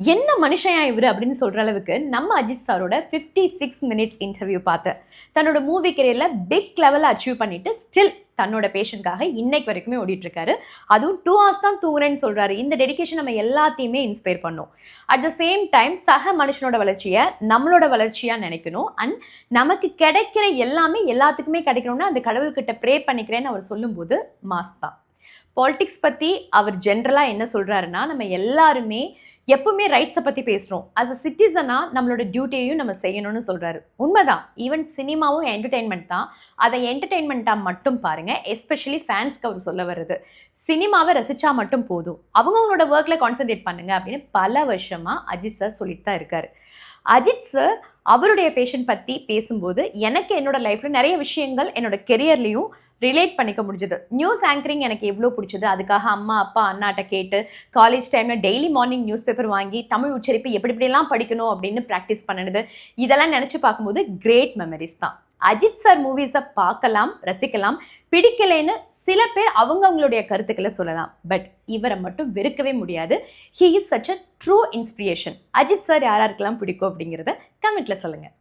என்ன மனுஷயா இவரு அப்படின்னு சொல்ற அளவுக்கு நம்ம அஜித் சாரோட 56 மினிட்ஸ் இன்டர்வியூ பார்த்து தன்னோட மூவி கெரியர்ல பிக் லெவலில் அச்சீவ் பண்ணிட்டு ஸ்டில் தன்னோட பேஷனுக்காக இன்னைக்கு வரைக்குமே ஓடிட்டு இருக்காரு. அதுவும் 2 hours தான் தூங்குறேன்னு சொல்றாரு. இந்த டெடிகேஷன் நம்ம எல்லாத்தையுமே இன்ஸ்பயர் பண்ணும். அட் த சேம் டைம் சக மனுஷனோட வளர்ச்சியை நம்மளோட வளர்ச்சியா நினைக்கணும். அண்ட் நமக்கு கிடைக்கிற எல்லாமே எல்லாத்துக்குமே கிடைக்கணும்னா அந்த கடவுள்கிட்ட ப்ரே பண்ணிக்கிறேன்னு அவர் சொல்லும்போது மாஸ் தான். பாலிடிக்ஸ் பற்றி அவர் ஜென்ரலாக என்ன சொல்கிறாருன்னா, நம்ம எல்லாருமே எப்பவுமே ரைட்ஸை பற்றி பேசுகிறோம். அஸ் அ சிட்டிசனாக நம்மளோட டியூட்டியையும் நம்ம செய்யணும்னு சொல்கிறாரு. உண்மைதான், ஈவன் சினிமாவும் என்டர்டெயின்மெண்ட் தான். அதை என்டர்டெயின்மெண்ட்டாக மட்டும் பாருங்கள். எஸ்பெஷலி ஃபேன்ஸ்க்கு அவர் சொல்ல வருது, சினிமாவை ரசித்தா மட்டும் போதும், அவங்களோட ஒர்க்கில் கான்சென்ட்ரேட் பண்ணுங்க அப்படின்னு பல வருஷமாக அஜித் சார் சொல்லிட்டு தான் இருக்காரு. அஜித் சார் அவருடைய பேஷன் பற்றி பேசும்போது எனக்கு என்னோட லைஃப்பில் நிறைய விஷயங்கள் என்னோட கெரியர்லேயும் ரிலேட் பண்ணிக்க முடிஞ்சது. நியூஸ் ஆங்கரிங் எனக்கு எவ்வளோ பிடிச்சது, அதுக்காக அம்மா அப்பா அண்ணாட்ட கேட்டு காலேஜ் டைமில் டெய்லி மார்னிங் நியூஸ் பேப்பர் வாங்கி தமிழ் உச்சரிப்பு எப்படிலாம் படிக்கணும் அப்படின்னு ப்ராக்டிஸ் பண்ணினது, இதெல்லாம் நினச்சி பார்க்கும்போது கிரேட் மெமரிஸ் தான். அஜித் சார் மூவிஸை பார்க்கலாம், ரசிக்கலாம், பிடிக்கலைன்னு சில பேர் அவங்களுடைய கருத்துக்களை சொல்லலாம். பட் இவரை மட்டும் வெறுக்கவே முடியாது. He is such a true inspiration. Ajith sir யாராருக்கெல்லாம் பிடிக்கும் அப்படிங்கிறத கமெண்ட்ல சொல்லுங்கள்.